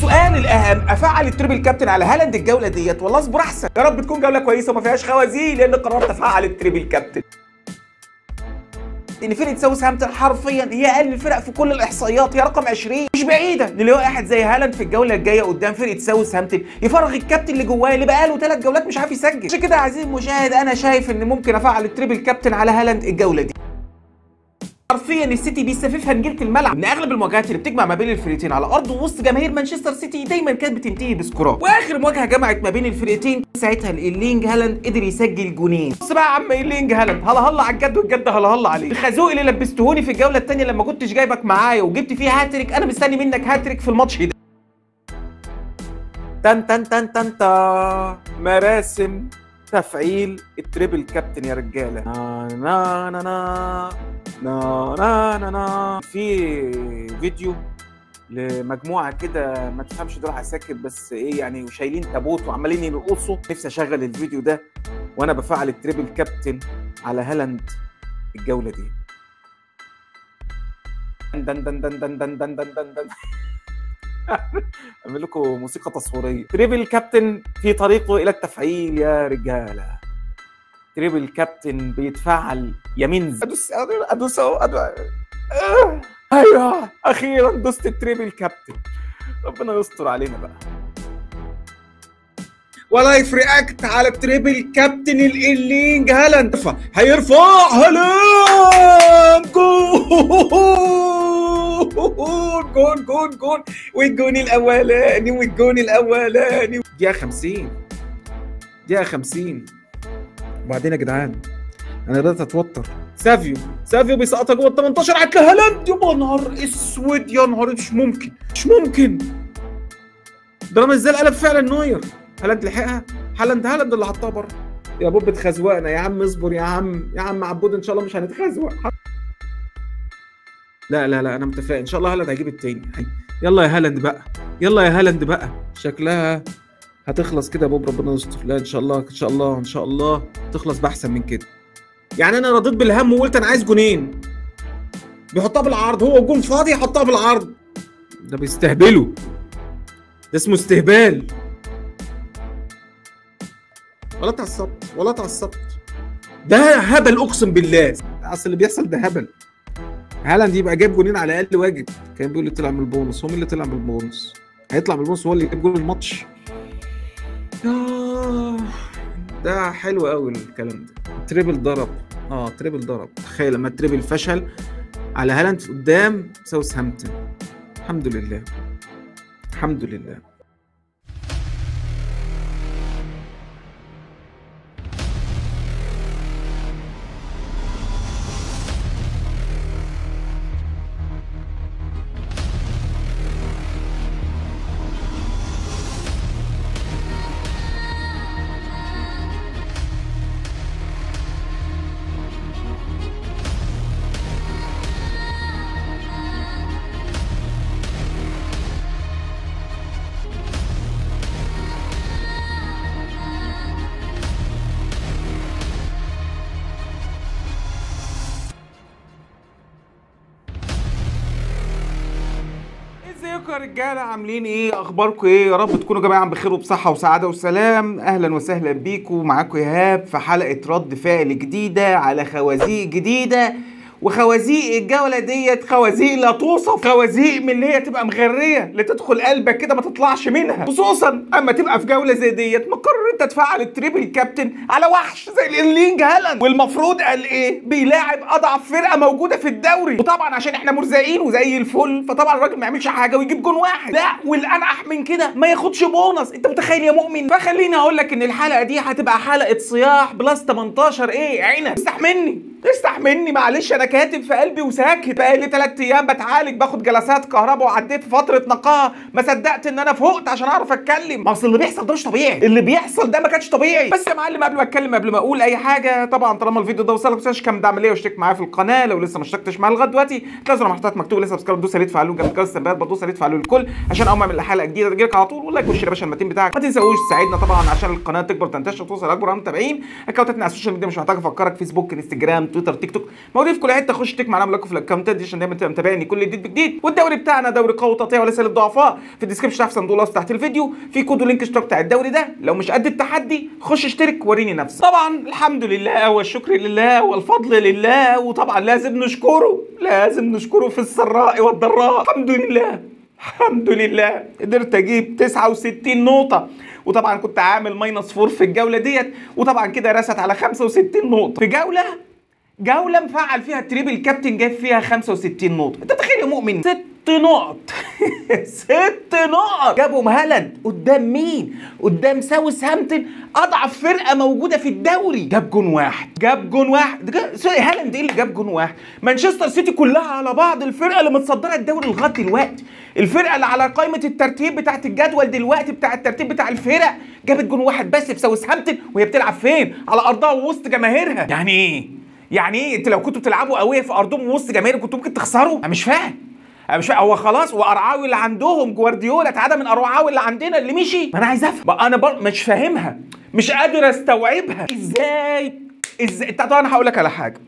السؤال الاهم، افعل التريبل كابتن على هالاند الجوله ديت ولا اصبر احسن؟ يا رب تكون جوله كويسه وما فيهاش خوازيق، لان قررت افعل التريبل كابتن. ان فرقه ساوثهامبتون حرفيا هي اقل الفرق في كل الاحصائيات، هي رقم 20. مش بعيده نلاقي واحد زي هالاند في الجوله الجايه قدام فرقه ساوثهامبتون يفرغ الكابتن اللي جواه اللي بقاله 3 جولات مش عارف يسجل. عشان كده يا عزيزي المشاهد انا شايف ان ممكن افعل التريبل كابتن على هالاند الجوله دي. حرفيا السيتي بيستفيفها نجيله الملعب، ان اغلب المواجهات اللي بتجمع ما بين الفرقتين على ارض ووسط جماهير مانشستر سيتي دايما كانت بتنتهي بسكورات، واخر مواجهه جمعت ما بين الفرقتين ساعتها الايرلينج هالاند قدر يسجل جونين. بص بقى يا عم ايرلينج هالاند، هلا هلا على الجد والجد هلا هلا عليك. الخازوق اللي لبستهوني في الجوله الثانيه لما كنتش جايبك معايا وجبت فيه هاتريك، انا مستني منك هاتريك في الماتش ده. تن تن تن تن تا مراسم تفعيل التريبل كابتن يا رجاله. نا نا نا نا نا نا نا نا. في فيديو لمجموعه كده ما تفهمش دول عساكر بس ايه يعني، وشايلين تابوت وعمالين يرقصوا. نفسي اشغل الفيديو ده وانا بفعل التريبل كابتن على هالاند الجوله دي. دن دن دن دن دن دن دن دن دن. اعمل لكم موسيقى تصويريه. تريبل كابتن في طريقه الى التفعيل يا رجاله. تريبل كابتن بيتفعل يمين. ادوس ايوه اخيرا دوست التريبل كابتن. ربنا يستر علينا بقى. ولايف رياكت على التريبل كابتن الايرلينج هالاند. هيرفع هالاند جول جول جول والجون الاولاني والجون الاولاني. دقيقة 50 دقيقة 50. وبعدين يا جدعان انا بدات اتوتر. سافيو بيسقطها جوه ال 18 عدل هالاند. يا نهار اسود يا نهار، مش ممكن مش ممكن. درامي ازاي قلب فعلا نوير. هالاند لحقها. هالاند اللي حطها بره. يا بوب بتخزوقنا يا عم، اصبر يا عم عبود، ان شاء الله مش هنتخزوق. لا انا متفائل ان شاء الله هالاند هيجيب التاني. يلا يا هالاند بقى، يلا يا هالاند بقى. شكلها هتخلص كده يا بوب، ربنا يستر. لا ان شاء الله ان شاء الله ان شاء الله تخلص باحسن من كده. يعني انا رضيت بالهم وقلت انا عايز جونين، بيحطها بالعرض، هو جون فاضي يحطها بالعرض. ده بيستهبلوا، ده اسمه استهبال. ولا اتعصبت ده هبل اقسم بالله. اصل اللي بيحصل ده هبل. هالاند يبقى جايب جونين على اقل واجب. كان بيقول لي طلع من البونص، هو مين اللي طلع من البونص؟ هيطلع من البونص هو اللي جاب جول الماتش. ده حلو قوي الكلام ده. تريبل ضرب. تخيل لما التريبل فشل على هالاند قدام ساوثهامبتون. الحمد لله. ازيكم يا رجاله، عاملين ايه؟ اخباركم ايه؟ يا رب تكونوا جميعا بخير وبصحه وسعاده وسلام. اهلا وسهلا بيكم، معاكم ايهاب في حلقه رد فعل جديده على خوازيق جديده. وخوازيق الجوله ديت خوازيق لا توصف، خوازيق من اللي هي تبقى مغريه اللي تدخل قلبك كده ما تطلعش منها، خصوصا اما تبقى في جوله زي ديت مقرر انت تفعل التريبل كابتن على وحش زي الايرلينج هالاند، والمفروض قال ايه؟ بيلاعب اضعف فرقه موجوده في الدوري. وطبعا عشان احنا مرزقين وزي الفل فطبعا الراجل ما يعملش حاجه ويجيب جون واحد، لا والانقح من كده ما ياخدش بونص. انت متخيل يا مؤمن؟ فخليني اقول لك ان الحلقه دي هتبقى حلقه صياح بلس 18 ايه عنب. استحملني معلش، انا كاتب في قلبي وساكت. بقالي 3 ايام بتعالج، باخد جلسات كهرباء وعديت في فتره نقاهه، ما صدقت ان انا فقت عشان اعرف اتكلم. ما اصل اللي بيحصل ده مش طبيعي، اللي بيحصل ده ما كانش طبيعي. بس يا معلم قبل ما اتكلم، قبل ما اقول اي حاجه، طبعا طالما الفيديو ده وصلك ما تنساش كام دعم ليا واشترك معايا في القناه لو لسه ما اشتركتش معايا لغايه دلوقتي. لازم محطات مكتوب لسه سبسكرايب، دوس عليه تفعلوا جنب الجرس التنبيهات، بدوس عليه تفعلوا الكل عشان اول ما اعمل حلقه جديده تجيلك على طول. واللايك والشير يا باشا المتين بتاعك ما تنساوش تساعدنا طبعا عشان القناه تكبر تنتشر وتوصل لاكبر عدد متابعين. اكونتاتنا على السوشيال ميديا مش محتاج افكرك، فيسبوك، انستجرام، تويتر، تيك توك، موجودين في كل حته. خش تك معانا ملاكم في الاكونتات دي عشان دايما تبقى متابعني كل جديد بجديد. والدوري بتاعنا دوري قوي تقطيع وليس للضعفاء. في الديسكربشن تحت صندوق الوصف تحت الفيديو في كود ولينك اشتراك بتاع الدوري ده. لو مش قد التحدي خش اشترك وريني نفسك. طبعا الحمد لله والشكر لله والفضل لله، وطبعا لازم نشكره في السراء والضراء. الحمد لله قدرت اجيب 69 نقطة، وطبعا كنت عامل -4 في الجولة ديت، وطبعا كده رست على 65 نقطة في جولة مفعل فيها التريبل كابتن جايب فيها 65 نقطة. انت تخيل يا مؤمن 6 نقط 6 نقط جابهم هالاند قدام مين؟ قدام ساوثهامبتون، اضعف فرقة موجودة في الدوري. جاب جون واحد هالاند ايه اللي جاب جون واحد؟ مانشستر سيتي كلها على بعض الفرقة اللي متصدرة الدوري لغاية دلوقتي، الفرقة اللي على قائمة الترتيب بتاعت الجدول دلوقتي بتاع الترتيب بتاع الفرق، جابت جون واحد بس في ساوثهامبتون، وهي بتلعب فين؟ على ارضها ووسط جماهيرها. يعني ايه انت لو كنتوا بتلعبوا قويه في ارضهم وسط جماهير كنتوا ممكن تخسروا؟ انا مش فاهم. هو خلاص وارعاوي اللي عندهم جوارديولا اتعدى من ارعاوي اللي عندنا اللي مشي. ما انا عايز افهم، انا مش فاهمها، مش قادر استوعبها. ازاي طبعا هقول لك على حاجه،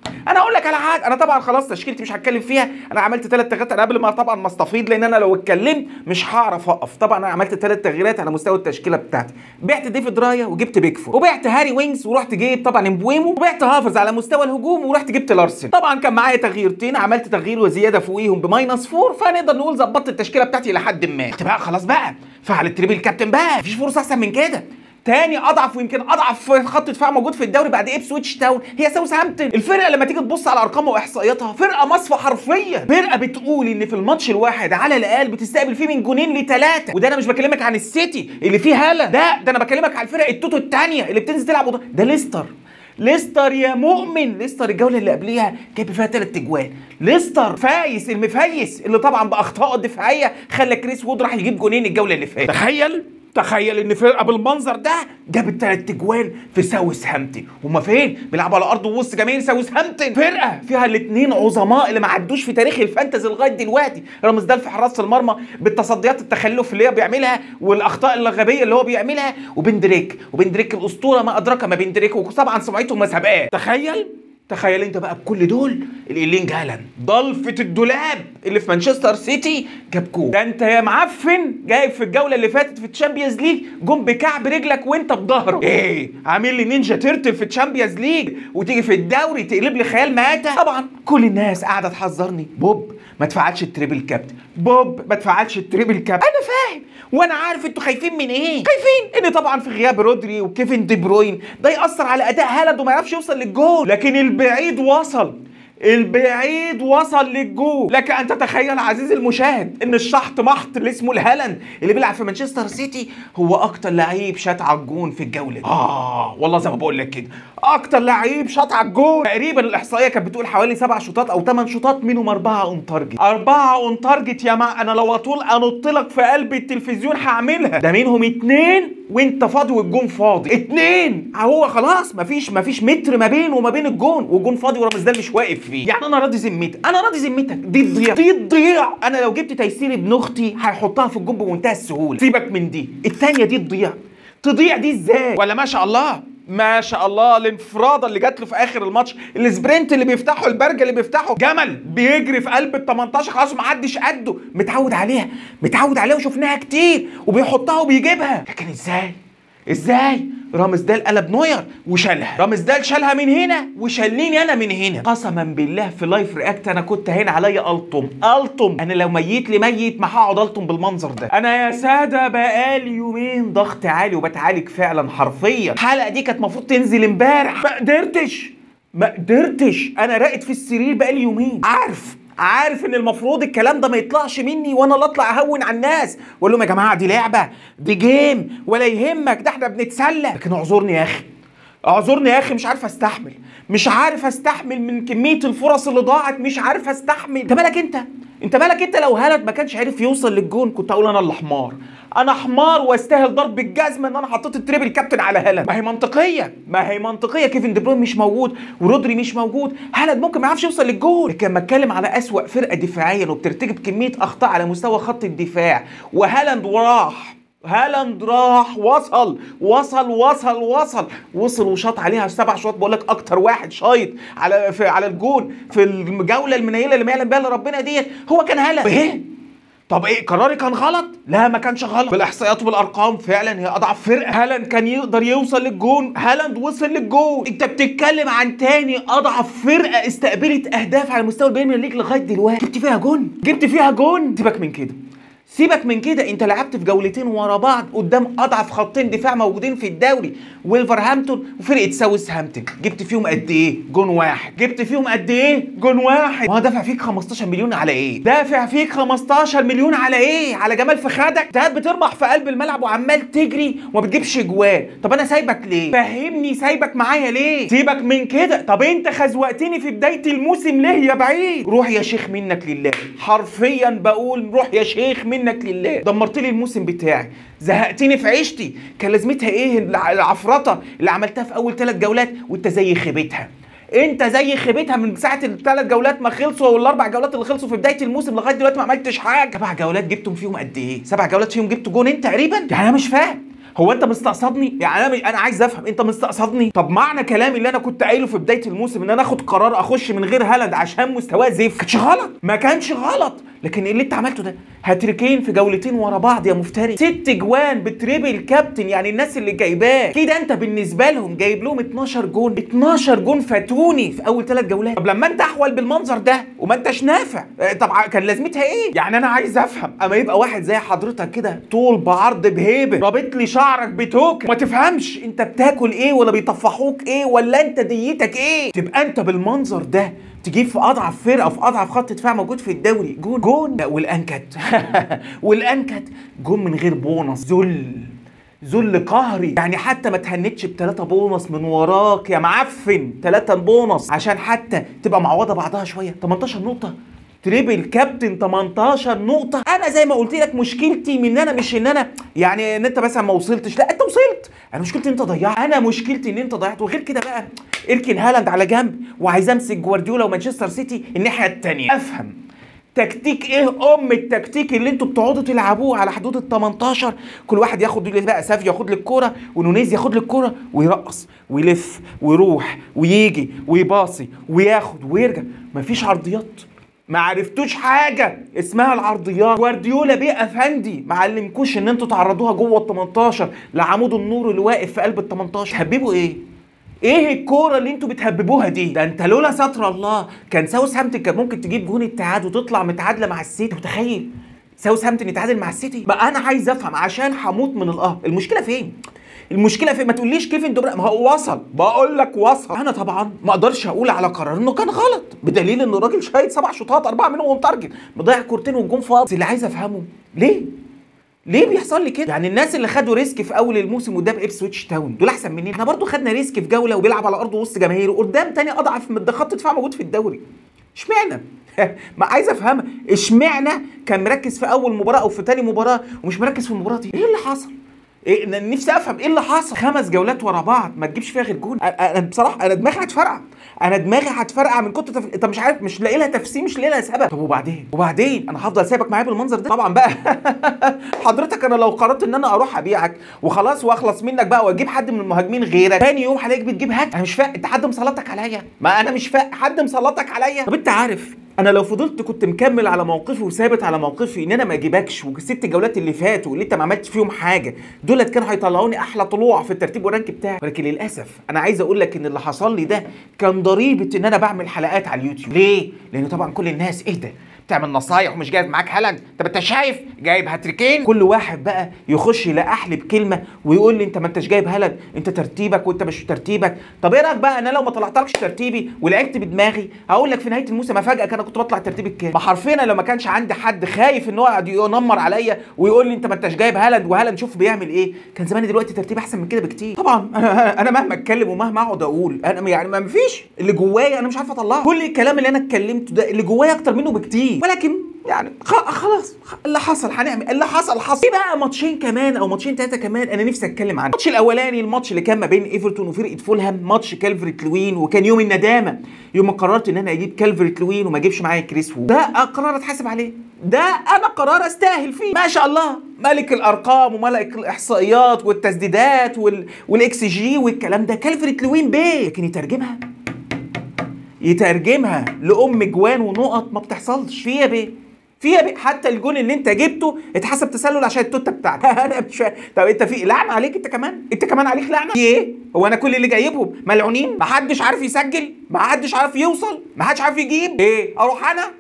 انا طبعا خلاص تشكيلتي مش هتكلم فيها. انا عملت 3 تغييرات انا قبل ما طبعا استفيض، لان انا لو اتكلمت مش هعرف اقف. طبعا انا عملت 3 تغييرات على مستوى التشكيله بتاعتي. بعت ديفيد رايا وجبت بيكفورد، وبعت هاري وينجز ورحت جيب طبعا امبويمو، وبعت هافرز على مستوى الهجوم ورحت جبت لارسن. طبعا كان معايا تغييرتين، عملت تغيير وزياده فوقيهم ب-4، فنقدر نقول ظبطت التشكيله بتاعتي لحد ما. خلاص بقى فعل التريبل كابتن بقى، مفيش فرصه احسن من كده. تاني اضعف ويمكن اضعف خط دفاع موجود في الدوري بعد ابسويتش تاون هي ساوثهامبتون. الفرقه لما تيجي تبص على ارقامها واحصائياتها فرقه مصفى حرفيا، فرقه بتقول ان في الماتش الواحد على الاقل بتستقبل فيه من 2 ل3. وده انا مش بكلمك عن السيتي اللي فيه هالاند، ده انا بكلمك عن الفرق التوتو الثانيه اللي بتنزل تلعب. ده ليستر يا مؤمن، ليستر الجوله اللي قبليها جايب فيها 3 اجوال. ليستر فايس المفيس اللي طبعا باخطائه الدفاعيه خلى كريس وود راح يجيب جونين الجوله اللي فاتت. تخيل ان فرقه بالمنظر ده جابت 3 اجوال في ساوثهامبتون. هما فين؟ بيلعبوا على ارض وسط جماهير ساوثهامبتون، فرقه فيها الاثنين عظماء اللي ما عدوش في تاريخ الفانتزي لغايه دلوقتي. رامسدال في حراسه المرمى بالتصديات التخلف اللي هو بيعملها والاخطاء الغبيه اللي هو بيعملها، وبن دريك الاسطوره ما ادراك ما بن دريك، وطبعا سمعته ما سبقاه. تخيل انت بقى بكل دول الايلينج هالاند ضلفه الدولاب اللي في مانشستر سيتي جاب جول. ده انت يا معفن جايب في الجوله اللي فاتت في الشامبيونز ليج جون بكعب رجلك وانت بظهرك. ايه عامل لي نينجا تيرتل في الشامبيونز ليج، وتيجي في الدوري تقلب لي خيال مآتة. طبعا كل الناس قاعده تحذرني، بوب ما تفعلش التريبل كابتن، انا فاهم وانا عارف انتوا خايفين من ايه. خايفين ان طبعا في غياب رودري وكيفن دي بروين ده ياثر على اداء هالاند وما يعرفش يوصل للجول، لكن البعيد وصل للجول. لك ان تتخيل عزيزي المشاهد ان الشحط محط اللي اسمه الهالاند اللي بيلعب في مانشستر سيتي هو اكتر لعيب شاط على الجون في الجوله دي. والله زي ما بقول لك كده اكتر لعيب شاط على الجون. تقريبا الاحصائيه كانت بتقول حوالي 7 شوطات او 8 شوطات، منهم 4 اون تارجت. 4 اون تارجت يا انا لو اطول انط لك في قلب التلفزيون هعملها. ده منهم 2 وانت فاضي والجون فاضي. 2 هو خلاص مفيش متر ما بينه وما بين الجون، والجون فاضي ورامسدال مش واقف فيه. يعني انا راضي ذمتك دي تضيع. انا لو جبت تيسير ابن اختي هيحطها في الجون بمنتهى السهوله. سيبك من دي، الثانيه دي تضيع دي ازاي؟ ولا ما شاء الله الانفراده اللي جات له في اخر الماتش، السبرنت اللي بيفتحه، البرجه اللي بيفتحه، جمل بيجري في قلب ال18 خلاص ما حدش قده، متعود عليها وشفناها كتير وبيحطها وبيجيبها. لكن ازاي رامسدال قلب نوير وشالها، رامسدال شالها من هنا وشالني انا من هنا. قسما بالله في لايف رياكت انا كنت هنا عليا الطم. انا لو ميت لي ميت ما هقعد الطم بالمنظر ده. انا يا ساده بقالي يومين ضغط عالي وبتعالج فعلا حرفيا. الحلقه دي كانت المفروض تنزل امبارح، ما قدرتش. انا راقد في السرير بقالي يومين. عارف ان المفروض الكلام ده ما يطلعش مني وانا اللي اطلع اهون على الناس واقول لهم يا جماعه دي لعبه، دي جيم، ولا يهمك ده احنا بنتسلى. لكن اعذرني يا اخي، مش عارف استحمل من كميه الفرص اللي ضاعت، مش عارف استحمل. انت مالك انت لو هالاند ما كانش عارف يوصل للجون كنت اقول انا اللي انا حمار واستاهل ضرب بالجزمه ان انا حطيت التريبل كابتن على هالاند. ما هي منطقيه كيفن دي بروين مش موجود ورودري مش موجود، هالاند ممكن ما يعرفش يوصل للجول. لكن لما اتكلم على اسوأ فرقه دفاعيا وبترتكب كميه اخطاء على مستوى خط الدفاع، وهالاند وراح هالاند راح وصل وشاط عليها 7 شوط، بقول لك اكتر واحد شايط على الجون في الجوله المنيله اللي ما يعلم بها الا ربنا ديت هو كان هالاند. ايه؟ طب ايه قراري كان غلط؟ لا ما كانش غلط، بالاحصائيات وبالارقام فعلا هي اضعف فرقه. هالاند كان يقدر يوصل للجون، هالاند وصل للجون. انت بتتكلم عن تاني اضعف فرقه استقبلت اهداف على مستوى البريمير ليج لغايه دلوقتي، جبت فيها جون. سيبك من كده، انت لعبت في جولتين ورا بعض قدام اضعف خطين دفاع موجودين في الدوري، ويلفرهامبتون وفرقه ساوثهامبتون، جبت فيهم قد ايه؟ جون واحد. ما دافع فيك 15 مليون على ايه؟ على جمال فخادك؟ انت بترمح في قلب الملعب وعمال تجري وما بتجيبش جوان. طب انا سايبك ليه؟ فهمني، سايبك معايا ليه؟ سيبك من كده. طب انت خزوقتني في بدايه الموسم ليه يا بعيد؟ روح يا شيخ منك لله، حرفيا بقول روح يا شيخ منك لله. دمرت لي الموسم بتاعي، زهقتني في عيشتي. كان لازمتها ايه العفرطه اللي عملتها في اول 3 جولات وانت زي خيبتها؟ من ساعه ال3 جولات ما خلصوا، وال4 جولات اللي خلصوا في بدايه الموسم لغايه دلوقتي ما عملتش حاجه. 7 جولات جبتم فيهم قد ايه؟ 7 جولات فيهم جبت جون انت تقريبا. يعني انا مش فاهم، هو انت مستقصدني؟ يعني انا عايز افهم، انت مستقصدني؟ طب معنى كلامي اللي انا كنت قايله في بدايه الموسم ان انا اخد قرار اخش من غير هالاند عشان مستواه زفت، ما كانش غلط. لكن اللي انت عملته ده، هاتريكين في جولتين ورا بعض يا مفتري، 6 جوان بتريبل كابتن. يعني الناس اللي جايباه كده انت بالنسبه لهم جايب لهم 12 جون فاتوني في اول 3 جولات. طب لما انت احول بالمنظر ده وما انتش نافع، طب كان لازمتها ايه؟ يعني انا عايز افهم، اما يبقى واحد زي حضرتك كده طول بعرض بهيبه رابط لي شعرك بتوك، ما تفهمش انت بتاكل ايه ولا بيطفحوك ايه ولا انت ديتك ايه، تبقى انت بالمنظر ده تجيب في اضعف فرقه في اضعف خط دفاع موجود في الدوري جون. لا والانكت جون من غير بونص، ذل قهري. يعني حتى ما تهنتش ب3 بونص من وراك يا معفن، 3 بونص عشان حتى تبقى معوضه بعضها شويه. 18 نقطه تريبل كابتن، 18 نقطة. أنا زي ما قلت لك مشكلتي من أنا مش إن أنا يعني إن أنت مثلا ما وصلتش، لا أنت وصلت. أنا مشكلتي إن أنت ضيعت، أنا مشكلتي إن أنت ضيعت. وغير كده بقى اركن هالاند على جنب، وعايز أمسك جوارديولا ومانشستر سيتي الناحية التانية. أفهم تكتيك ايه التكتيك اللي انتوا بتقعدوا تلعبوه على حدود ال18، كل واحد ياخد بقى، سافيو ياخد الكوره ونونيز ياخد الكوره ويرقص ويلف ويروح ويجي ويباصي وياخد ويرجع، مفيش عرضيات. ما عرفتوش حاجه اسمها العرضيات. جوارديولا بيه افندي ما علمكوش ان انتوا تعرضوها جوه ال18 لعمود النور اللي واقف في قلب ال18. تهببوا ايه الكوره اللي انتوا بتهببوها دي؟ ده انت لولا ستر الله كان ساوثهامبتون كان ممكن تجيب جون التعادل وتطلع متعادله مع السيتي. متخيل ساوثهامبتون يتعادل مع السيتي؟ بقى انا عايز افهم عشان هموت من القهر. المشكله فين؟ ما تقوليش كيفن دي بروين، ما هو وصل، بقول لك وصل. انا طبعا ما اقدرش اقول على قرار انه كان غلط، بدليل ان الراجل شايط 7 شوطات 4 منهم متارجت، مضيع كورتين والجون فاضي. اللي عايز افهمه ليه بيحصل لي كده؟ يعني الناس اللي خدوا ريسك في اول الموسم قدام ابسويتش تاون دول احسن مننا؟ احنا برضو خدنا ريسك في جوله وبيلعب على ارضه وسط جماهيره قدام تاني اضعف من خط دفاع موجود في الدوري. اشمعنى؟ ما عايز افهمها، اشمعنى كان مركز في اول مباراه او في تاني مباراه ومش مركز في المباراه دي؟ ايه اللي حصل؟ نفسي افهم ايه اللي حصل. 5 جولات ورا بعض ما تجيبش فيها غير جون. انا بصراحه انا دماغي هتفرقع من كتر انت مش عارف، مش لاقي لها تفسير، مش لاقي لها سبب. طب وبعدين انا هفضل سايبك معايا بالمنظر ده؟ طبعا بقى حضرتك انا لو قررت ان انا اروح ابيعك وخلاص واخلص منك بقى واجيب حد من المهاجمين غيرك، ثاني يوم هلاقيك بتجيب هاك. انا مش فاهم انت حد مسلطك عليا؟ ما انا مش فاهم حد مسلطك عليا. طب انت عارف انا لو فضلت كنت مكمل على موقفي وثابت على موقفي ان انا ما اجيبكش، و6 جولات اللي فاتوا اللي انت ما عملتش فيهم حاجه دولت كانوا هيطلعوني احلى طلوع في الترتيب والرانك بتاعي. ولكن للاسف انا عايز اقول لك ان اللي حصل لي ده كان ضريبه ان انا بعمل حلقات على اليوتيوب. ليه؟ لان طبعا كل الناس ايه ده بتعمل نصايح ومش جايب معاك هالاند، طب انت شايف جايب هاتريكين؟ كل واحد بقى يخش يلقح لي بكلمه ويقول لي انت ما انتش جايب هالاند، انت ترتيبك وانت مش ترتيبك. طب ايه رايك بقى انا لو ما طلعتلكش ترتيبي ولعبت بدماغي هقول لك في نهايه الموسم افاجئك انا كنت بطلع الترتيب الكام؟ ما حرفيا لو ما كانش عندي حد خايف ان هو يقعد ينمر عليا ويقول لي انت ما انتش جايب هالاند وهالاند شوف بيعمل ايه، كان زماني دلوقتي ترتيب احسن من كده بكتير. طبعا انا مهما اتكلم ومهما اقعد اقول انا يعني ما فيش اللي جوايا انا مش عارف اطلعه. كل الكلام اللي انا اتكلمته ده اللي جوايا اكتر منه بكتير، ولكن يعني خلاص اللي حصل هنعمل اللي حصل حصل. في بقى ماتشين كمان او ماتشين ثلاثه كمان انا نفسي اتكلم عنه. الماتش الاولاني الماتش اللي كان ما بين ايفرتون وفرقه فولهام، ماتش كالفريت لوين، وكان يوم الندامه يوم ما قررت ان انا اجيب كالفريت لوين وما اجيبش معايا كريس وود. ده قرار اتحاسب عليه، ده انا قرار استاهل فيه. ما شاء الله ملك الارقام وملك الاحصائيات والتسديدات والاكس جي والكلام ده كالفريت لوين بيه، لكن يترجمها لام جوان ونقط ما بتحصلش. فيها بيه حتى الجون اللي انت جبته اتحسب تسلل عشان التوته بتاعتك. انا مش فاهم. طب انت في لعنه عليك انت كمان عليك لعنه في ايه؟ هو انا كل اللي جايبهم ملعونين؟ ما حدش عارف يسجل، ما حدش عارف يوصل، ما حدش عارف يجيب ايه؟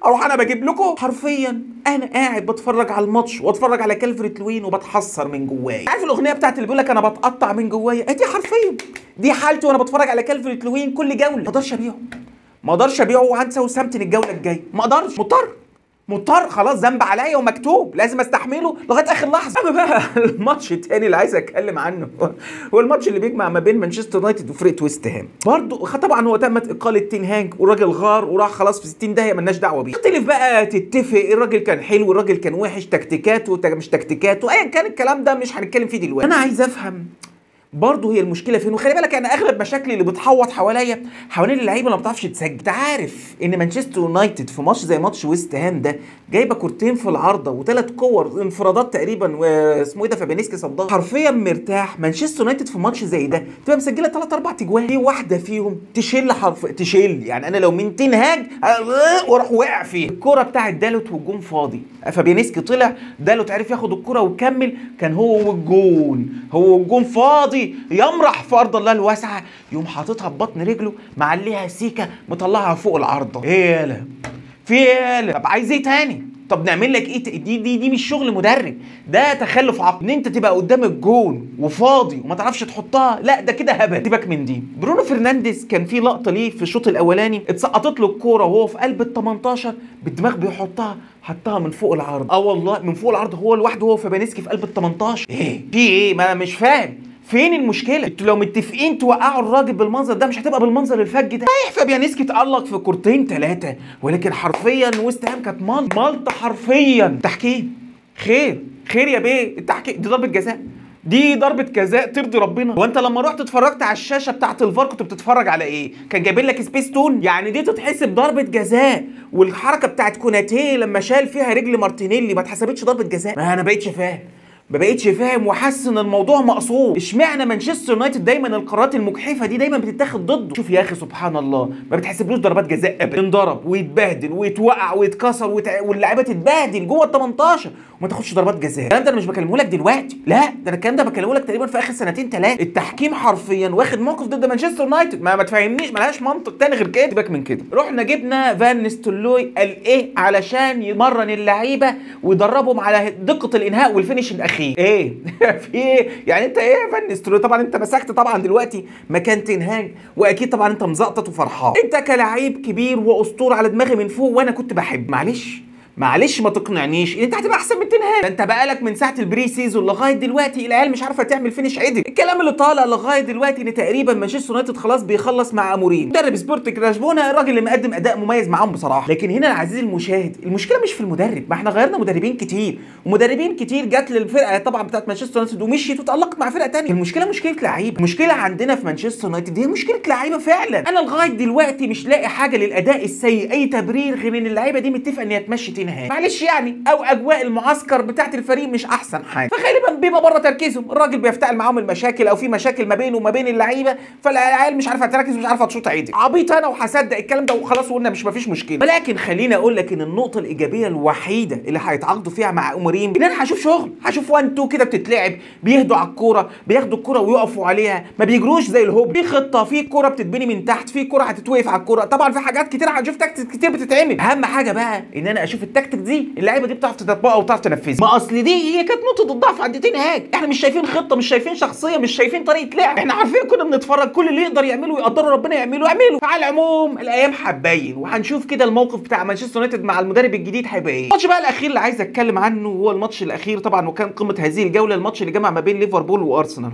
اروح انا بجيب لكم. حرفيا انا قاعد بتفرج على الماتش واتفرج على كالفريت لوين وبتحسر من جوايا. عارف الاغنيه بتاعت اللي بيقول لك انا بتقطع من جوايا؟ دي حرفيا دي حالتي وانا بتفرج على كالفريت لوين كل جوله. ما اقدرش ابيعه وعند ساوثهامبتون الجوله الجايه، ما اقدرش، مضطر خلاص، ذنب عليا ومكتوب لازم استحمله لغايه اخر لحظه. اما بقى الماتش الثاني اللي عايز اتكلم عنه هو الماتش اللي بيجمع ما بين مانشستر يونايتد وفرقه ويست هام. برضه طبعا هو تمت اقاله تين هاج والراجل غار وراح خلاص في 60 داهيه مالناش دعوه بيه. تختلف بقى تتفق الراجل كان حلو الراجل كان وحش، تكتيكاته مش تكتيكاته، ايا كان الكلام ده مش هنتكلم فيه دلوقتي. انا عايز افهم برضه هي المشكله فين. وخلي بالك انا اغلب مشاكلي اللي بتحوط حوالين اللعيبه اللي ما بتعرفش تسجل. انت عارف ان مانشستر يونايتد في ماتش زي ماتش ويست هام ده جايبه كورتين في العارضه وثلاث كور انفرادات تقريبا واسمه ايه ده فابينيسكي صدها حرفيا مرتاح. مانشستر يونايتد في ماتش زي ده تبقى مسجله 3 4 تجوان، في واحده فيهم تشيل يعني انا لو من تين هاج واروح واقع فيها. الكوره بتاعت دالوت والجون فاضي، فابينيسكي طلع دالوت عرف ياخد الكوره وكمل، كان هو والجون فاضي يمرح في ارض الله الواسعه، يقوم حاططها ببطن رجله معليها سيكه مطلعها فوق العارضه. ايه يالا في يالا؟ طب عايز ايه تاني؟ طب نعمل لك ايه؟ دي مش شغل مدرب، ده تخلف عقل. ان انت تبقى قدام الجون وفاضي وما تعرفش تحطها، لا ده كده هبل. سيبك من دي. برونو فرنانديز كان في لقطه ليه في الشوط الاولاني اتسقطت له الكوره وهو في قلب ال 18 بالدماغ حطها من فوق العارضه. والله من فوق العارضه هو لوحده، هو فابينيسكي في قلب ال 18. ايه في ايه؟ ما انا مش فاهم فين المشكله؟ انتوا لو متفقين توقعوا الراجل بالمنظر ده مش هتبقى بالمنظر الفج ده. صحيح فابيانيسكي تألق في كورتين 3 ولكن حرفيا ويست هام كانت مالطه حرفيا. تحكيم خير يا بيه. التحكيم دي ضربه جزاء ترضي ربنا. وانت لما رحت اتفرجت على الشاشه بتاعت الفار كنت بتتفرج على ايه؟ كان جايبين لك سبيس تون؟ يعني دي تتحسب ضربه جزاء. والحركه بتاعت كوناتيه لما شال فيها رجل مارتينيلي ما اتحسبتش ضربه جزاء. ما انا ما بقتش فاهم وحاسس ان الموضوع مقصود. اشمعنى مانشستر يونايتد دايما القرارات المجحفه دي دايما بتتاخد ضده؟ شوف يا اخي سبحان الله ما بتحسبلوش ضربات جزاء ابدا. ينضرب ويتبهدل ويتوقع ويتكسر واللاعيبه تتبهدل جوه ال 18 وما تاخدش ضربات جزاء. الكلام ده انا مش بكلمه لك دلوقتي، لا ده انا الكلام ده بكلمه لك تقريبا في اخر 2 3 سنين. التحكيم حرفيا واخد موقف ضد مانشستر يونايتد. ما تفهمنيش، ملهاش منطق تاني غير كده. سيبك من كده. رحنا جبنا فان نيستلروي قال ايه علشان يمرن اللعيبه ويدربهم على دقه الانهاء والفينش الاخير. ايه في ايه؟ يعني انت ايه يا فان نيستلروي؟ طبعا انت مسكت طبعا دلوقتي مكان تين هاج واكيد طبعا انت مزقطط وفرحان. انت كلاعب كبير واسطوره على دماغي من فوق وانا كنت بحب. معلش ما تقنعنيش ان انت هتبقى احسن من تين هاج. ده انت بقالك من ساعه البري سيزون لغايه دلوقتي العيال مش عارفه تعمل فينش عدل. الكلام اللي طالع لغايه دلوقتي ان تقريبا مانشستر يونايتد خلاص بيخلص مع اموريم مدرب سبورتنج لشبونه، الراجل اللي مقدم اداء مميز معاهم بصراحه. لكن هنا العزيز المشاهد المشكله مش في المدرب، ما احنا غيرنا مدربين كتير ومدربين كتير جت للفرقه طبعا بتاعت مانشستر يونايتد ومشيت وتالقت مع فرقه ثانيه. المشكله مشكله لعيبه. المشكله عندنا في مانشستر يونايتد هي مشكله لعيبه فعلا. انا لغايه دلوقتي مش لاقي حاجه للاداء السيء اي تبرير غير ان اللعيبه دي متفقه ان هي تمشي تين هاج. معلش يعني او اجواء المعسكر بتاعت الفريق مش احسن حاجه، فغالبا بيبقى بره تركيزهم. الراجل بيفتعل معاهم المشاكل او في مشاكل ما بينه وما بين اللعيبه، فالعيال مش عارفه تركز مش عارفه تشوط عدل. عبيط انا وهصدق الكلام ده وخلاص وقلنا مفيش مشكله. ولكن خليني اقول لك ان النقطه الايجابيه الوحيده اللي هيتعاقدوا فيها مع اموريم ان انا هشوف شغل، هشوف 1 2 كده بتتلعب، بيهدوا على الكوره، بياخدوا الكوره ويقفوا عليها، ما بيجروش زي الهوب. في خطه، في كوره بتتبني من تحت، في كوره هتتوقف على الكوره. طبعا في حاجات كتير هنشوف تكتيك كتير بتتعمل. اهم حاجه بقى ان انا اشوف التكتيك دي اللعيبه دي بتعرف تطبقها وتعرف تنفذها. ما اصل دي هي كانت نقطه الضعف عند تين هاج. احنا مش شايفين خطه، مش شايفين شخصيه، مش شايفين طريقه لعب. احنا عارفين كنا بنتفرج، كل اللي يقدر يعمله ويقدره ربنا يعمله. فعلى العموم الايام هتبين وهنشوف كده الموقف بتاع مانشستر يونايتد مع المدرب الجديد هيبقى ايه. الماتش بقى الاخير اللي عايز اتكلم عنه هو الماتش الاخير طبعا وكان قمه هذه الجوله، الماتش اللي جمع ما بين ليفربول وارسنال.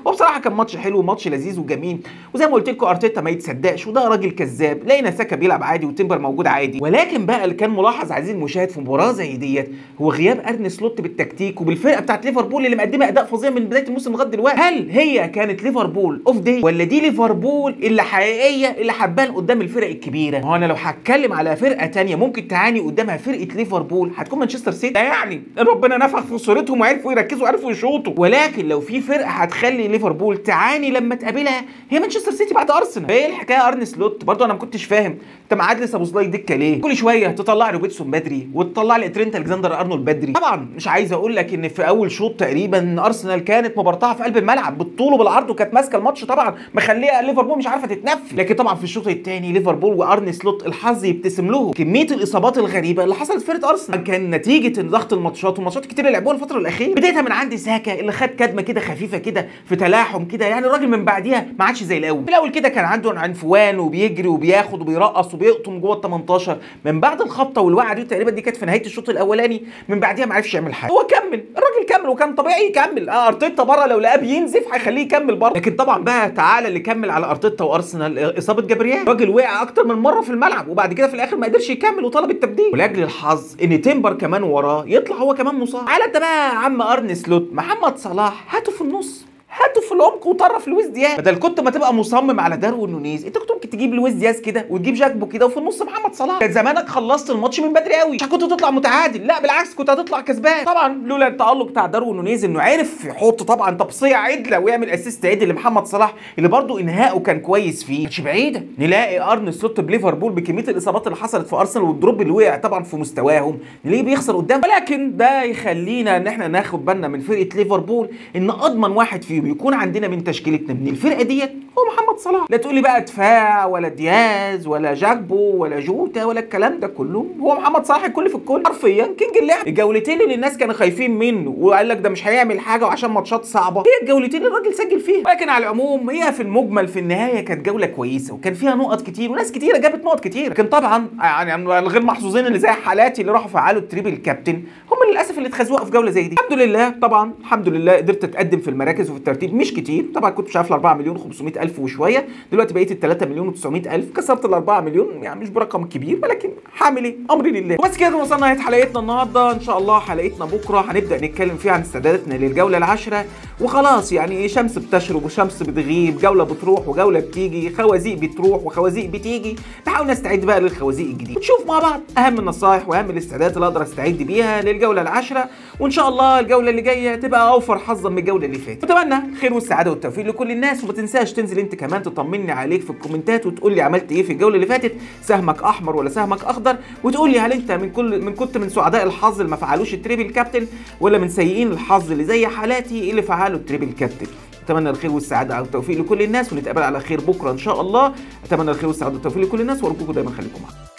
وبصراحه كان ماتش حلو وماتش لذيذ وجميل، وزي ما قلت لكم ارتيتا ما يتصدقش وده راجل كذاب. لقينا ساكا بيلعب عادي وتمبر موجود عادي. ولكن بقى اللي كان ملاحظ عزيزي المشاهد في مباراه زي ديت هو غياب ارن سلوت بالتكتيك وبالفرقه بتاعت ليفربول اللي مقدمه اداء فظيع من بدايه الموسم لغايه دلوقتي. هل هي كانت ليفربول اوف داي ولا دي ليفربول اللي حقيقيه اللي حبان قدام الفرق الكبيره؟ هو انا لو هتكلم على فرقه ثانيه ممكن تعاني قدامها فرقه ليفربول هتكون مانشستر سيتي، يعني ربنا نفخ في صورتهم وعرفوا يركزوا وعرفوا يشوطوا. ولكن لو في فرقه هتخلي ليفربول تعاني لما تقابلها هي مانشستر سيتي بعد ارسنال. ايه الحكايه ارن سلوت؟ برضه انا ما كنتش فاهم انت معاد لسه ابو سلاي دكه ليه؟ كل شويه تطلع لي روبرتسون بدري وتطلع لي ترينت الكسندر ارنولد بدري. طبعا مش عايز اقول لك ان في اول شوط تقريبا ارسنال كانت مبرطعه في قلب الملعب بالطول وبالعرض وكانت ماسكه الماتش طبعا مخليه ليفربول مش عارفه تتنفس. لكن طبعا في الشوط الثاني ليفربول وارن سلوت الحظ يبتسم لهم. كميه الاصابات الغريبه اللي حصلت في فرقه ارسنال كان نتيجه ضغط الماتشات وماتشات كتير اللي لعبوها الفتره الاخيره. بدايتها من عند ساكا اللي خد كدمه كده خفيفه كده في تلاحم كده، يعني الراجل من بعديها ما عادش زي الاول. في الاول كده كان عنده عنفوان وبيجري وبياخد وبيرقص وبيقطم جوه ال 18. من بعد الخبطه والوقعه دي تقريبا دي كانت في نهايه الشوط الاولاني، من بعديها ما عرفش يعمل حاجه. هو كمل، الراجل كمل وكان طبيعي يكمل. ارتيتا بره لو لقاه بينزف هيخليه يكمل بره. لكن طبعا بقى تعالى اللي كمل على ارتيتا وارسنال اصابه جابرييل. الراجل وقع اكتر من مره في الملعب وبعد كده في الاخر ما قدرش يكمل وطلب التبديل. ولاجل الحظ ان تيمبر كمان وراه يطلع هو كمان مصاب. تعالى انت بقى يا عم ارن سلوت، محمد صلاح هاته في النص، هاته في العمق وطرف لويس دياز. بدل كنت ما تبقى مصمم على داروين نونيز انت كنت ممكن تجيب لويس دياز كده وتجيب جاكبو كده وفي النص محمد صلاح. كان زمانك خلصت الماتش من بدري قوي، مش كنت تطلع متعادل، لا بالعكس كنت هتطلع كسبان. طبعا لولا التالق بتاع داروين نونيز انه عرف يحط طبعا تبصيه عدله ويعمل اسيست عدل لمحمد صلاح اللي برده انهائه كان كويس فيه، مش بعيده نلاقي ارن سلوت بليفربول بكميه الاصابات اللي حصلت في ارسنال والدروب اللي وقع طبعا في مستواهم نلاقيه بيخسر قدام. ولكن ده يخلينا ان احنا ناخد بالنا من فرقه ليفربول ان اضمن واحد فيهم يكون عندنا من تشكيلتنا من الفرقه ديت هو محمد صلاح. لا تقول لي بقى دفاع ولا دياز ولا جاكبو ولا جوتا ولا الكلام ده كله، هو محمد صلاح الكل في الكل حرفيا كينج اللعب. الجولتين اللي الناس كانوا خايفين منه وقال لك ده مش هيعمل حاجه وعشان ماتشات صعبه، هي الجولتين اللي الراجل سجل فيها. ولكن على العموم هي في المجمل في النهايه كانت جوله كويسه وكان فيها نقط كتير وناس كتيره جابت نقط كتير. لكن طبعا يعني الغير محظوظين اللي زي حالاتي اللي راحوا فعلوا التريبل كابتن هم للاسف اللي اتخزوقوا في جوله زي دي. الحمد لله طبعا الحمد لله قدرت اتقدم في المراكز وفي الترتيب مش كتير. طبعا كنت مش عارف ال 4 مليون و500 الف وشويه، دلوقتي بقيت ال 3 مليون و900 الف، كسرت ال 4 مليون يعني مش برقم كبير ولكن هعمل ايه؟ امري لله. وبس كده وصلنا لنهايه حلقتنا النهارده. ان شاء الله حلقتنا بكره هنبدا نتكلم فيها عن استعداداتنا للجوله العاشره وخلاص. يعني شمس بتشرب وشمس بتغيب، جوله بتروح وجوله بتيجي، خوازيق بتروح وخوازيق بتيجي. نحاول نستعد بقى للخوازيق الجديده ونشوف مع بعض اهم النصائح واهم الاستعدادات اللي اقدر استعد بيها للجوله العاشره، وان شاء الله الجوله اللي جايه تبقى اوفر حظا من الجوله اللي فاتت. اتمنى خير والسعاده والتوفيق لكل الناس، وما تنساش تنزل انت كمان تطمني عليك في الكومنتات وتقول لي عملت ايه في الجوله اللي فاتت، سهمك احمر ولا سهمك اخضر، وتقول لي هل انت كنت من سعداء الحظ اللي ما فعلوش التريبل كابتن ولا من سيئين الحظ اللي زي حالاتي اللي فعلوا التريبل كابتن. اتمنى الخير والسعاده والتوفيق لكل الناس ونتقابل على خير بكره ان شاء الله. اتمنى الخير والسعاده والتوفيق لكل الناس وارجوكم دايما خليكم معانا.